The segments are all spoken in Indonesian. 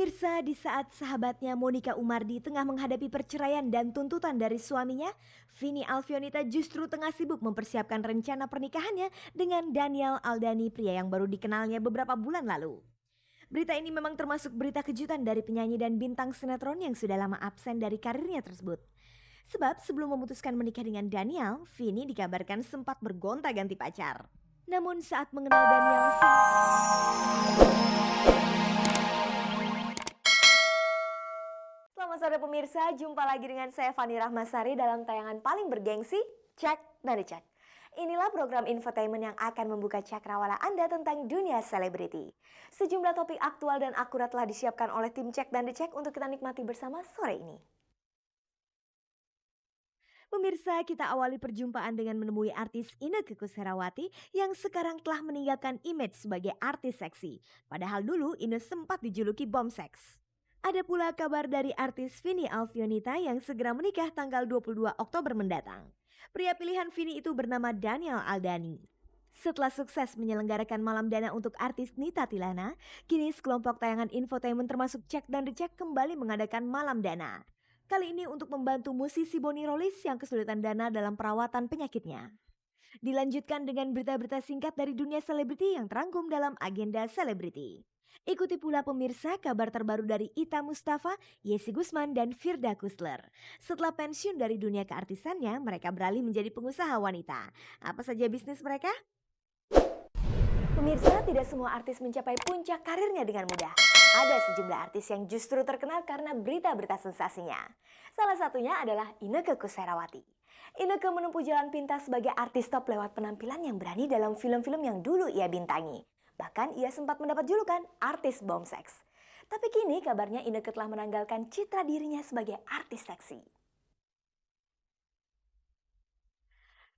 Pemirsa, di saat sahabatnya Monica Umardi tengah menghadapi perceraian dan tuntutan dari suaminya, Vini Alfionita justru tengah sibuk mempersiapkan rencana pernikahannya dengan Daniel Aldani, pria yang baru dikenalnya beberapa bulan lalu. Berita ini memang termasuk berita kejutan dari penyanyi dan bintang sinetron yang sudah lama absen dari karirnya tersebut. Sebab sebelum memutuskan menikah dengan Daniel, Vini dikabarkan sempat bergonta-ganti pacar. Namun saat mengenal Daniel, selamat sore pemirsa, jumpa lagi dengan saya Fani Rahmasari dalam tayangan paling bergengsi, Cek dan Dicek. Inilah program infotainment yang akan membuka cakrawala Anda tentang dunia selebriti. Sejumlah topik aktual dan akurat telah disiapkan oleh tim Cek dan Dicek untuk kita nikmati bersama sore ini. Pemirsa, kita awali perjumpaan dengan menemui artis Inneke Koesherawati yang sekarang telah meninggalkan image sebagai artis seksi. Padahal dulu Inneke sempat dijuluki bom seks. Ada pula kabar dari artis Vini Alfionita yang segera menikah tanggal 22 Oktober mendatang. Pria pilihan Vini itu bernama Daniel Aldani. Setelah sukses menyelenggarakan malam dana untuk artis Nita Tilana, kini sekelompok tayangan infotainment termasuk Cek dan Dicek kembali mengadakan malam dana. Kali ini untuk membantu musisi Bonnie Rollis yang kesulitan dana dalam perawatan penyakitnya. Dilanjutkan dengan berita-berita singkat dari dunia selebriti yang terangkum dalam agenda selebriti. Ikuti pula pemirsa kabar terbaru dari Ita Mustafa, Yesi Gusman, dan Firda Kusler. Setelah pensiun dari dunia keartisannya, mereka beralih menjadi pengusaha wanita. Apa saja bisnis mereka? Pemirsa, tidak semua artis mencapai puncak karirnya dengan mudah. Ada sejumlah artis yang justru terkenal karena berita-berita sensasinya. Salah satunya adalah Inneke Koesherawati. Inneke menempuh jalan pintas sebagai artis top lewat penampilan yang berani dalam film-film yang dulu ia bintangi. Bahkan ia sempat mendapat julukan artis bom seks. Tapi kini kabarnya Inneke telah menanggalkan citra dirinya sebagai artis seksi.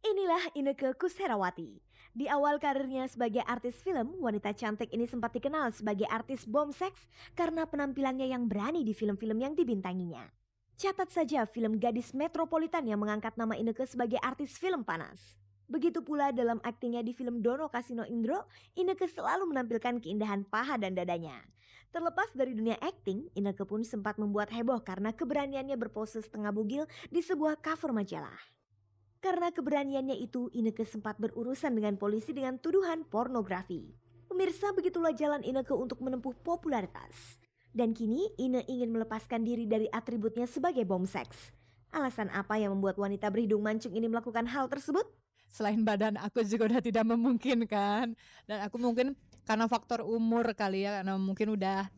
Inilah Inneke Koesherawati. Di awal karirnya sebagai artis film, wanita cantik ini sempat dikenal sebagai artis bom seks karena penampilannya yang berani di film-film yang dibintanginya. Catat saja film Gadis Metropolitan yang mengangkat nama Inneke sebagai artis film panas. Begitu pula dalam aktingnya di film Dono Kasino Indro, Inneke selalu menampilkan keindahan paha dan dadanya. Terlepas dari dunia akting, Inneke pun sempat membuat heboh karena keberaniannya berpose setengah bugil di sebuah cover majalah. Karena keberaniannya itu, Inneke sempat berurusan dengan polisi dengan tuduhan pornografi. Pemirsa, begitulah jalan Inneke untuk menempuh popularitas. Dan kini, Ine ingin melepaskan diri dari atributnya sebagai bom seks. Alasan apa yang membuat wanita berhidung mancung ini melakukan hal tersebut? Selain badan aku juga udah tidak memungkinkan, dan aku mungkin karena faktor umur kali ya, karena mungkin udah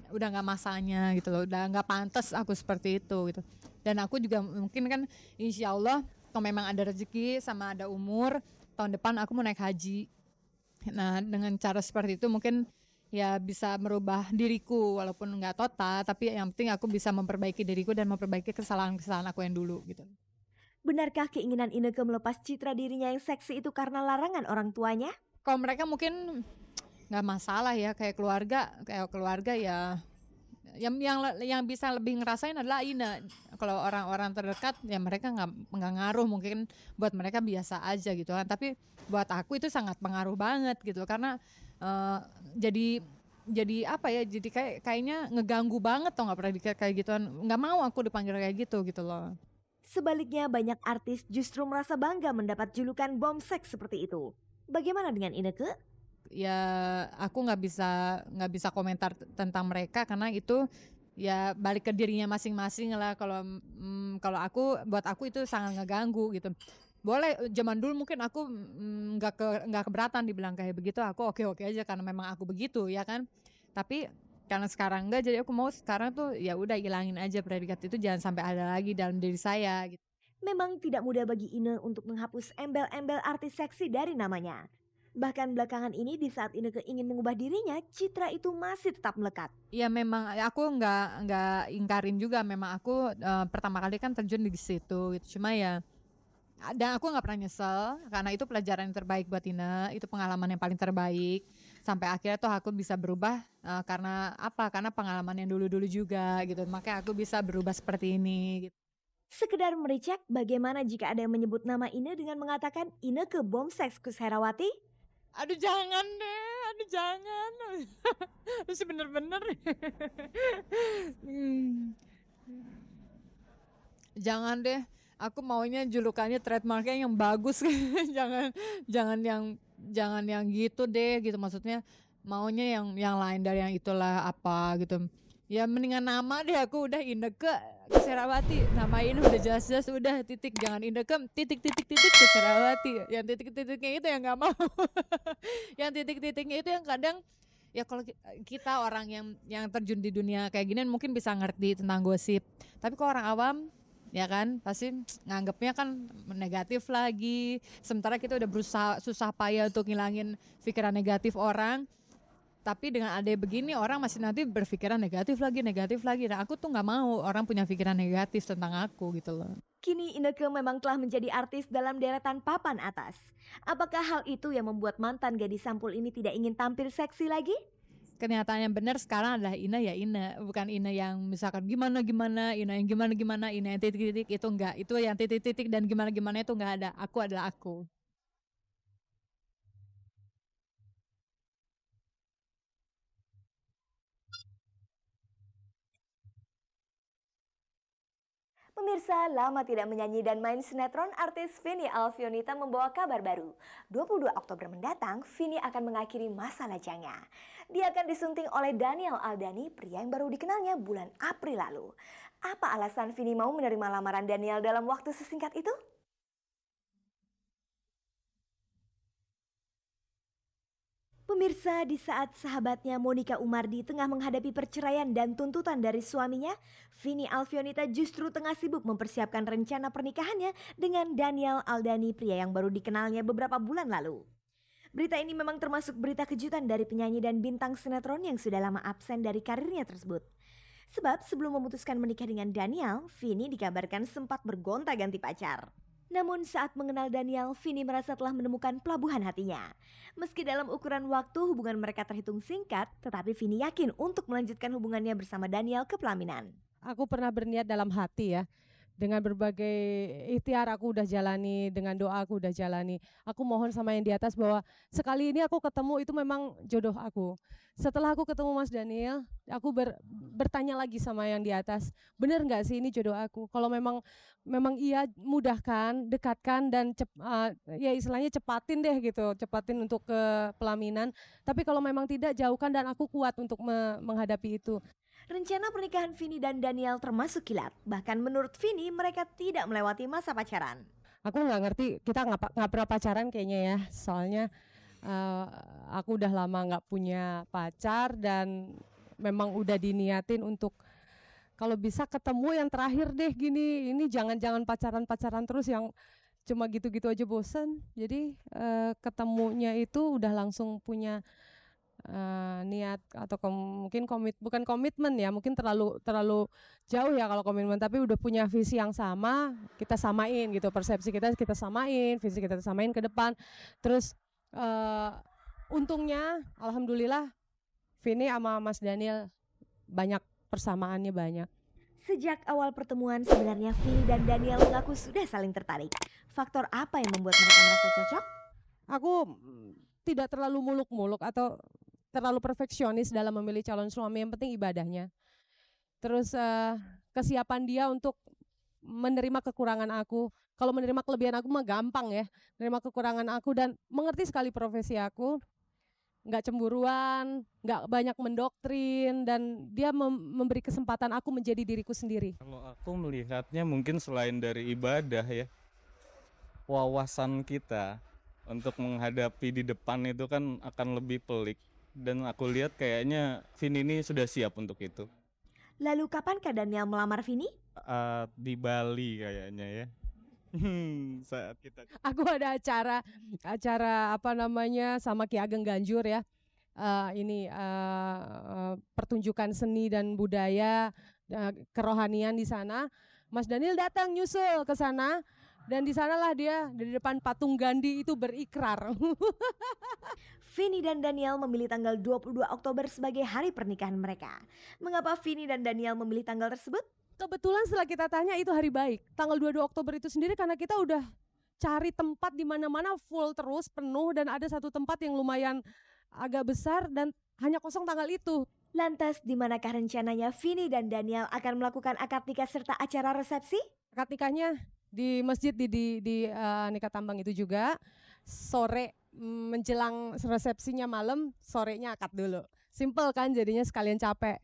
nggak masanya gitu loh, udah nggak pantas aku seperti itu gitu. Dan aku juga mungkin kan insya Allah kalau memang ada rezeki sama ada umur, tahun depan aku mau naik haji. Nah dengan cara seperti itu mungkin ya bisa merubah diriku walaupun nggak total, tapi yang penting aku bisa memperbaiki diriku dan memperbaiki kesalahan-kesalahan aku yang dulu gitu. Benarkah keinginan Inneke melepas citra dirinya yang seksi itu karena larangan orang tuanya? Kalau mereka mungkin nggak masalah ya, kayak keluarga ya yang bisa lebih ngerasain adalah Ina. Kalau orang-orang terdekat ya mereka nggak ngaruh, mungkin buat mereka biasa aja gitu kan. Tapi buat aku itu sangat pengaruh banget gitu karena jadi apa ya? Jadi kayaknya ngeganggu banget tau nggak pernah kayak gituan. Nggak mau aku dipanggil kayak gitu loh. Sebaliknya banyak artis justru merasa bangga mendapat julukan bom seks seperti itu. Bagaimana dengan Inneke? Ya aku nggak bisa komentar tentang mereka karena itu ya balik ke dirinya masing-masing lah. Kalau buat aku itu sangat ngeganggu gitu. Boleh zaman dulu mungkin aku nggak keberatan dibilang kayak begitu, aku oke aja karena memang aku begitu ya kan. Tapi karena sekarang enggak, jadi aku mau sekarang tuh ya udah hilangin aja predikat itu, jangan sampai ada lagi dalam diri saya gitu. Memang tidak mudah bagi Ine untuk menghapus embel-embel artis seksi dari namanya. Bahkan belakangan ini di saat Inneke ingin mengubah dirinya, citra itu masih tetap melekat. Ya memang aku nggak ingkarin juga, memang aku pertama kali kan terjun di situ gitu. Cuma ya dan aku nggak pernah nyesel karena itu pelajaran yang terbaik buat Ina, itu pengalaman yang paling terbaik sampai akhirnya tuh aku bisa berubah karena apa? Karena pengalaman yang dulu-dulu juga gitu. Makanya aku bisa berubah seperti ini gitu. Sekedar mericek, bagaimana jika ada yang menyebut nama Ine dengan mengatakan Inneke bom seks Koesherawati? Aduh jangan deh, aduh jangan. Terus bener-bener. Hmm, Jangan deh. Aku maunya julukannya trademarknya yang bagus. jangan jangan yang gitu deh gitu, maksudnya maunya yang lain dari yang itulah apa gitu. Ya mendingan nama deh, aku udah Inneke Koesherawati, namain udah jelas-jelas udah titik, jangan Inneke titik Koesherawati. Yang titik-titiknya itu yang nggak mau. Yang titik-titiknya itu yang kadang ya kalau kita orang yang terjun di dunia kayak gini mungkin bisa ngerti tentang gosip, tapi kalau orang awam ya kan pasti nganggapnya kan negatif lagi, sementara kita udah berusaha susah payah untuk ngilangin pikiran negatif orang, tapi dengan ada begini orang masih nanti berpikiran negatif lagi. Nah aku tuh nggak mau orang punya pikiran negatif tentang aku gitu loh. Kini Inneke memang telah menjadi artis dalam deretan papan atas. Apakah hal itu yang membuat mantan gadis sampul ini tidak ingin tampil seksi lagi? Kenyataan yang benar sekarang adalah Ina ya Ina, bukan Ina yang misalkan gimana, Ina yang gimana, Ina yang titik-titik, itu enggak. Itu yang titik-titik dan gimana itu enggak ada. Aku adalah aku. Pemirsa, lama tidak menyanyi dan main sinetron, artis Vini Alfionita membawa kabar baru. 22 Oktober mendatang, Vini akan mengakhiri masa lajangnya. Dia akan disunting oleh Daniel Aldani, pria yang baru dikenalnya bulan April lalu. Apa alasan Vini mau menerima lamaran Daniel dalam waktu sesingkat itu? Pemirsa, di saat sahabatnya Monica Umardi tengah menghadapi perceraian dan tuntutan dari suaminya, Vini Alfionita justru tengah sibuk mempersiapkan rencana pernikahannya dengan Daniel Aldani, pria yang baru dikenalnya beberapa bulan lalu. Berita ini memang termasuk berita kejutan dari penyanyi dan bintang sinetron yang sudah lama absen dari karirnya tersebut. Sebab sebelum memutuskan menikah dengan Daniel, Vini dikabarkan sempat bergonta-ganti pacar. Namun saat mengenal Daniel, Vini merasa telah menemukan pelabuhan hatinya. Meski dalam ukuran waktu hubungan mereka terhitung singkat, tetapi Vini yakin untuk melanjutkan hubungannya bersama Daniel ke pelaminan. Aku pernah berniat dalam hati ya, dengan berbagai ikhtiar aku udah jalani, dengan doa aku udah jalani. Aku mohon sama yang di atas bahwa sekali ini aku ketemu itu memang jodoh aku. Setelah aku ketemu Mas Daniel, aku bertanya lagi sama yang di atas, benar nggak sih ini jodoh aku? Kalau memang iya, mudahkan, dekatkan dan ya istilahnya cepatin deh gitu, cepatin untuk ke pelaminan. Tapi kalau memang tidak, jauhkan dan aku kuat untuk menghadapi itu. Rencana pernikahan Vini dan Daniel termasuk kilat. Bahkan menurut Vini, mereka tidak melewati masa pacaran. Aku nggak ngerti, kita nggak pernah pacaran kayaknya ya, soalnya aku udah lama nggak punya pacar dan memang udah diniatin untuk kalau bisa ketemu yang terakhir deh gini, ini jangan pacaran terus yang cuma gitu-gitu aja bosen. Jadi ketemunya itu udah langsung punya niat atau mungkin bukan komitmen ya, mungkin terlalu jauh ya kalau komitmen, tapi udah punya visi yang sama, kita samain gitu, persepsi kita samain, visi kita samain ke depan. Terus untungnya alhamdulillah Vini sama Mas Daniel banyak persamaannya banyak. Sejak awal pertemuan sebenarnya Vini dan Daniel mengaku sudah saling tertarik. Faktor apa yang membuat mereka merasa cocok? Aku tidak terlalu muluk-muluk atau terlalu perfeksionis dalam memilih calon suami, yang penting ibadahnya. Terus kesiapan dia untuk menerima kekurangan aku. Kalau menerima kelebihan aku mah gampang ya, menerima kekurangan aku dan mengerti sekali profesi aku. Nggak cemburuan, nggak banyak mendoktrin, dan dia memberi kesempatan aku menjadi diriku sendiri. Kalau aku melihatnya mungkin selain dari ibadah ya, wawasan kita untuk menghadapi di depan itu kan akan lebih pelik. Dan aku lihat kayaknya Vini ini sudah siap untuk itu. Lalu kapankah Daniel melamar Vini? Di Bali kayaknya ya. Saat kita Aku ada acara apa namanya sama Ki Ageng Ganjur ya. Ini pertunjukan seni dan budaya, kerohanian di sana. Mas Daniel datang nyusul ke sana. Dan di sanalah dia di depan patung Gandhi itu berikrar. Vini dan Daniel memilih tanggal 22 Oktober sebagai hari pernikahan mereka. Mengapa Vini dan Daniel memilih tanggal tersebut? Kebetulan setelah kita tanya itu hari baik. Tanggal 22 Oktober itu sendiri karena kita udah cari tempat di mana-mana full terus, penuh, dan ada satu tempat yang lumayan agak besar dan hanya kosong tanggal itu. Lantas di manakah rencananya Vini dan Daniel akan melakukan akad nikah serta acara resepsi? Akad nikahnya di masjid di nikah tambang itu juga. Sore menjelang resepsinya malam, sorenya akad dulu. Simple kan, jadinya sekalian capek.